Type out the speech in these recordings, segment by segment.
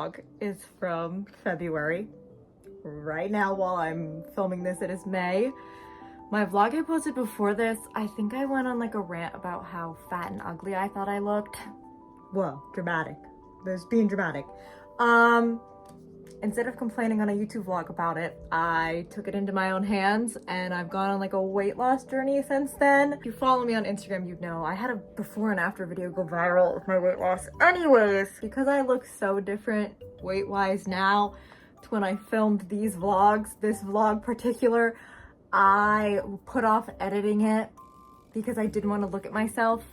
vlog is from February. Right now, while I'm filming this, it is May. My vlog I posted before this, I think I went on like a rant about how fat and ugly I thought I looked. Whoa, dramatic. There's being dramatic. Instead of complaining on a YouTube vlog about it, I took it into my own hands and I've gone on like a weight loss journey since then. If you follow me on Instagram, you'd know I had a before and after video go viral with my weight loss. Anyways, because I look so different weight-wise now to when I filmed these vlogs, this vlog particular, I put off editing it because I didn't want to look at myself.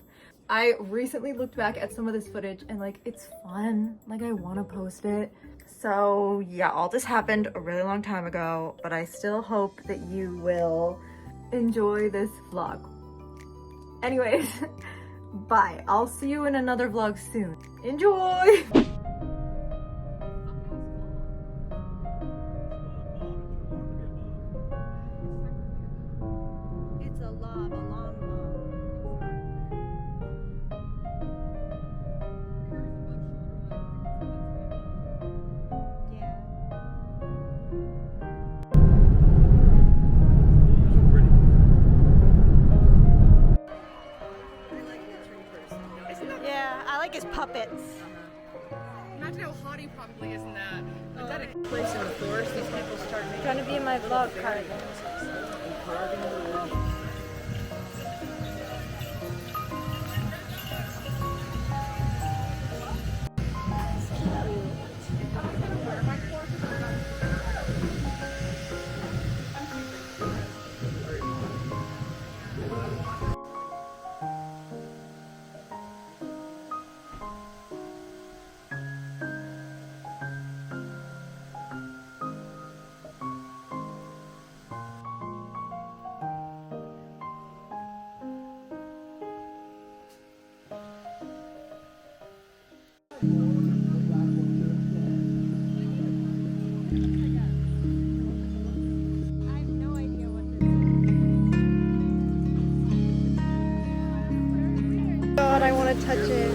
I recently looked back at some of this footage and like, it's fun. Like I want to post it. So yeah, all this happened a really long time ago, but I still hope that you will enjoy this vlog. Anyways, bye. I'll see you in another vlog soon. Enjoy! It's a lob, a long his puppets. Imagine how hot he probably is in that. But that place in the forest, these people start making. Trying to be in my vlog card. God, I want to touch it.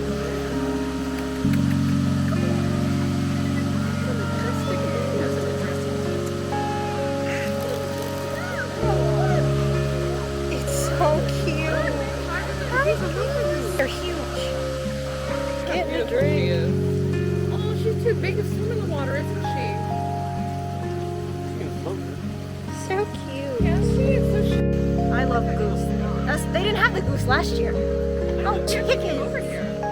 It's so cute. They're huge. Get a drink. Oh, she's too big to swim in the water, isn't she? So cute. Yeah, she is. So I love goose. They didn't have the goose last year. Oh, chickens!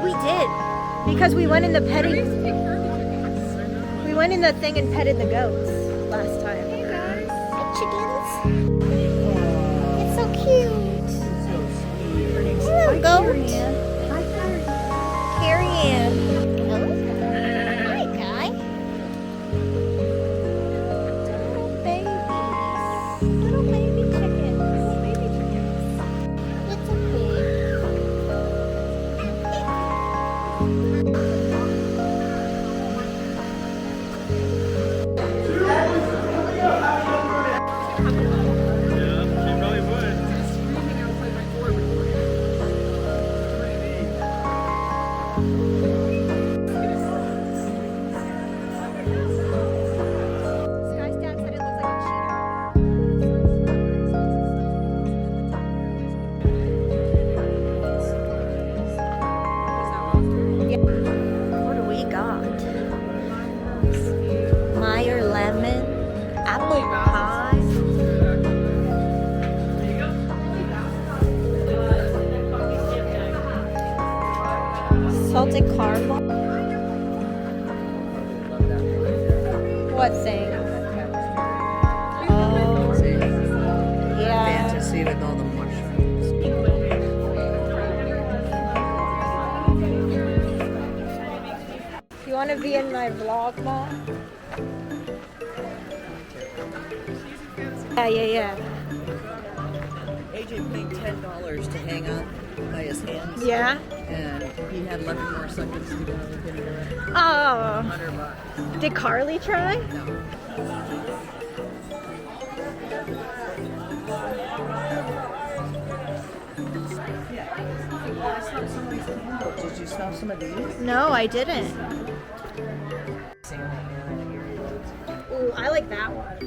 We did, because we went in the petting. We went in the thing and petted the goats last time. Hey guys, chickens. It's so cute. Hello, goat. Carrie Ann. Hello. Hi, guy. Little baby chickens. Little baby chickens. It's okay. Salted caramel. What thing? Oh, yeah. Fantasy with all the mushrooms. You want to be in my vlog, Mom? Yeah. AJ paid $10 to hang on by his hands. Yeah. And he had 11 more seconds to go in the video. Oh. $100. Did Carly try? No. Did you smell some of these? No, I didn't. Sing I like that one.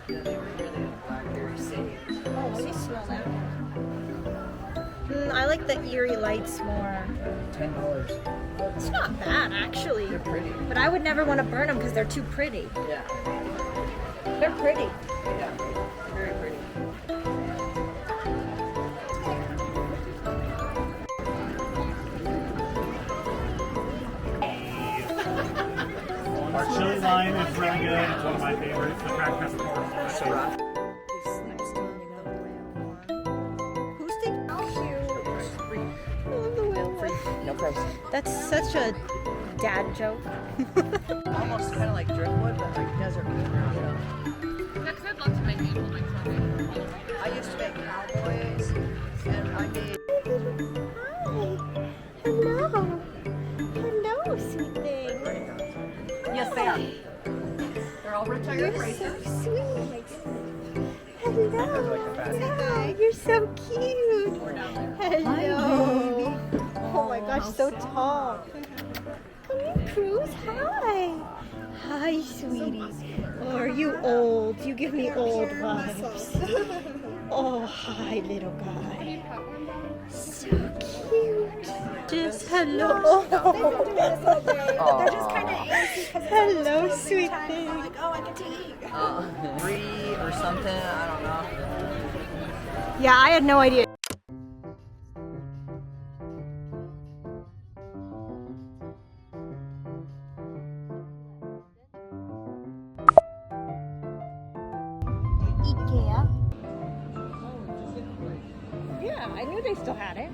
Yeah, they were really blackberry sage. Oh, let me smell that one. I like the Eerie Lights more. $10. It's not bad, actually. They're pretty. But I would never want to burn them because they're too pretty. Yeah. They're pretty. Yeah. Very pretty. Our chili lime is really good. It's one of my favorites. The cracked peppercorn is one of my favorites. Who's taking out you? I love the whale life. No price. That's such a dad joke. Almost kind of like driftwood, but like desert. You know. Next, I'd love to make implements something. I used to make cowboys, and I made. Hello. Hello, sweet thing. Yes, they are. They're all retired You're racers. so sweet. Hello. Hi, you're so cute. Hello. Oh my gosh, so tall. Come here, Cruz. Hi. Hi, sweetie. Oh, are you old? You give me old vibes. Oh, hi, little guy. So cute. Just hello. They're just kind of antsy because Hello, sweet I'm thing. like, oh, I get to eat. 3 or something. I don't know. Yeah, I had no idea. IKEA. Yeah, I knew they still had it.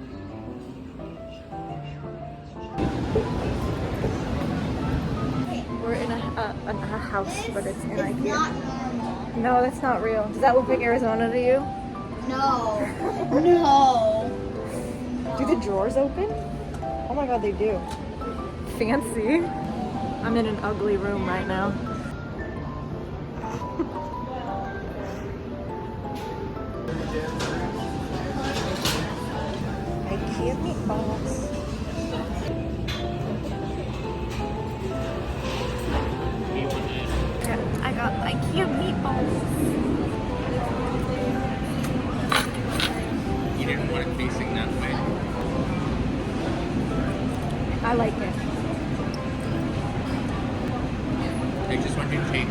We're in a house, but it's in IKEA. No, that's not real. Does that look like Arizona to you? No. No. Do the drawers open? Oh my god, they do. Fancy. I'm in an ugly room right now. IKEA meatballs. Yeah, I got IKEA meatballs. You didn't want it facing that way. I like it. I just want you to take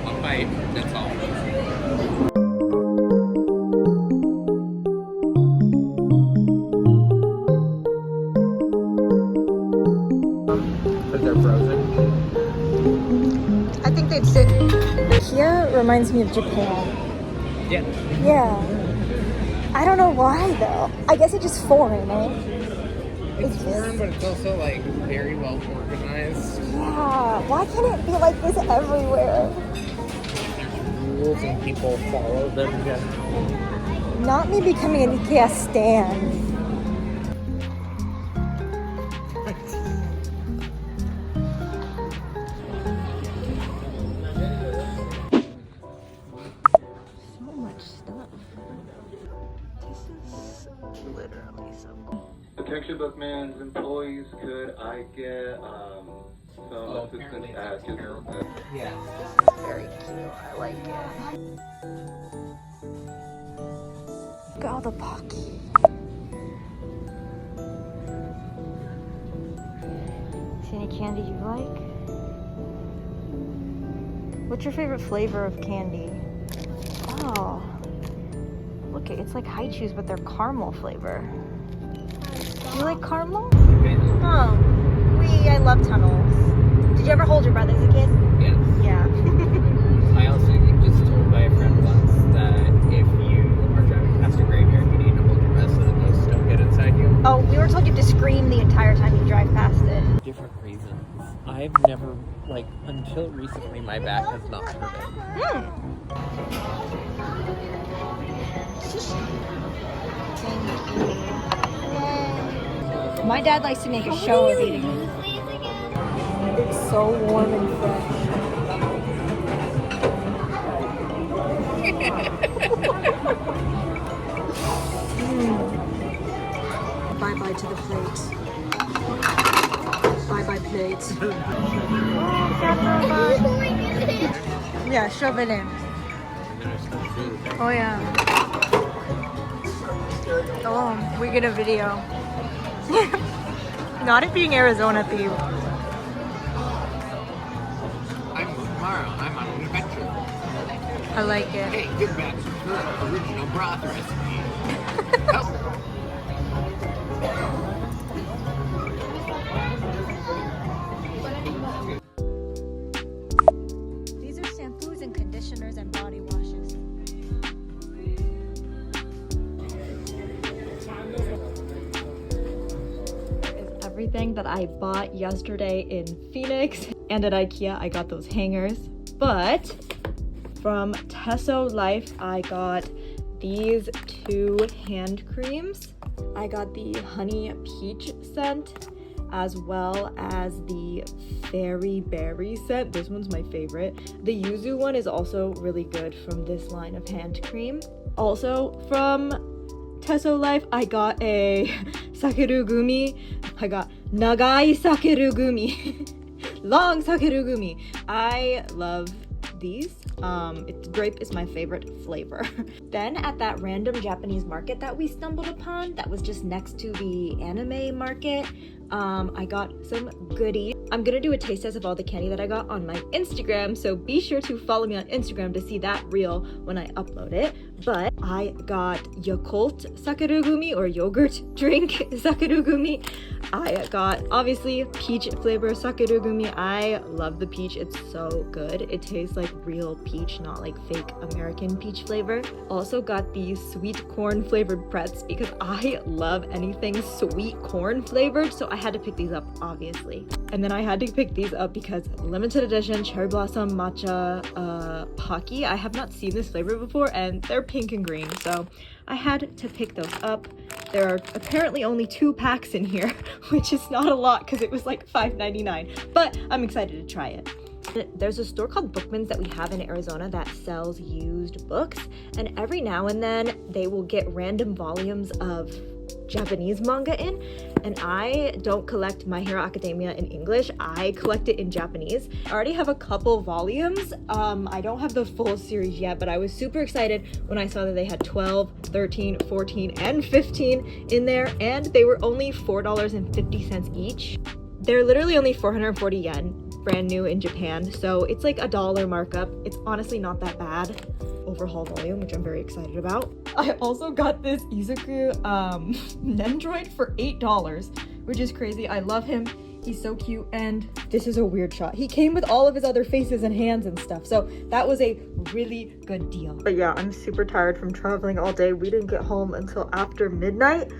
one bite, that's all. Because they're frozen. I think they'd sit. IKEA reminds me of Japan. Yeah. Yeah. I don't know why though. I guess it's just foreign, eh? It's foreign, but it's also like very well organized. Yeah. Why can't it be like this everywhere? There's rules and people follow them. Yeah. Not me becoming an IKEA stan. So much stuff. This is literally so cool. The picture book man's employees, could I get some assistance apparently at that's terrible. Yeah. Very cute. I like it. Look at all the Pocky. See any candy you like? What's your favorite flavor of candy? Oh, look, it's like high chews, but they're caramel flavor. You like caramel? Oh, I love tunnels. Did you ever hold your breath as a kid? Yes. Yeah. I also was told by a friend once that if you are driving past a graveyard, you need to hold your breath so that ghosts don't get inside you. Oh, we were told you have to scream the entire time you drive past it. Different reasons. I've never, like, until recently, my back has not hurt it. My dad likes to make a show of eating it. It's so warm and fresh. Bye-bye to the plate. Bye-bye plate. Oh, Yeah, shove it in. Oh yeah. Oh, we get a video. Not it being Arizona themed. I'm on an adventure. I like it. Hey, get back to her original broth recipe. These are shampoos and conditioners and body washes. Is everything that I bought yesterday in Phoenix and at IKEA. I got those hangers, but from Tesso Life I got these 2 hand creams. I got the honey peach scent as well as the fairy berry scent. This one's my favorite. The yuzu one is also really good from this line of hand cream. Also from Tesso Life, I got a sakeru gumi. I got nagai sakeru gumi. Long sakeru gumi. I love these. Grape is my favorite flavor. Then at that random Japanese market that we stumbled upon that was just next to the anime market, I got some goodies. I'm gonna do a taste test of all the candy that I got on my Instagram, so be sure to follow me on Instagram to see that reel when I upload it. But I got Yakult sakeru gumi, or yogurt drink sakeru gumi. I got obviously peach flavor sakeru gumi. I love the peach, it's so good. It tastes like real peach, not like fake American peach flavor. Also got these sweet corn flavored pretz because I love anything sweet corn flavored, so I had to pick these up obviously. And then I had to pick these up because limited edition cherry blossom matcha Pocky. I have not seen this flavor before and they're pink and green, so I had to pick those up. There are apparently only 2 packs in here, which is not a lot because it was like $5.99, but I'm excited to try it. There's a store called Bookman's that we have in Arizona that sells used books, and every now and then they will get random volumes of Japanese manga in, and I don't collect My Hero Academia in English, I collect it in Japanese. I already have a couple volumes. I don't have the full series yet, but I was super excited when I saw that they had 12, 13, 14, and 15 in there, and they were only $4.50 each. They're literally only 440 yen, brand new in Japan, so it's like $1 markup. It's honestly not that bad. Overhaul volume, which I'm very excited about. I also got this Izuku Nendroid for $8, which is crazy. I love him. He's so cute, and this is a weird shot. He came with all of his other faces and hands and stuff, so that was a really good deal. But yeah, I'm super tired from traveling all day. We didn't get home until after midnight.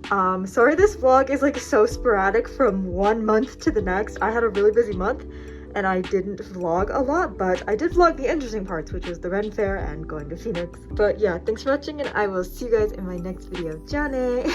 Sorry this vlog is like so sporadic from one month to the next. I had a really busy month and I didn't vlog a lot, but I did vlog the interesting parts, which was the Ren Fair and going to Phoenix. But yeah, thanks for watching and I will see you guys in my next video. Jane!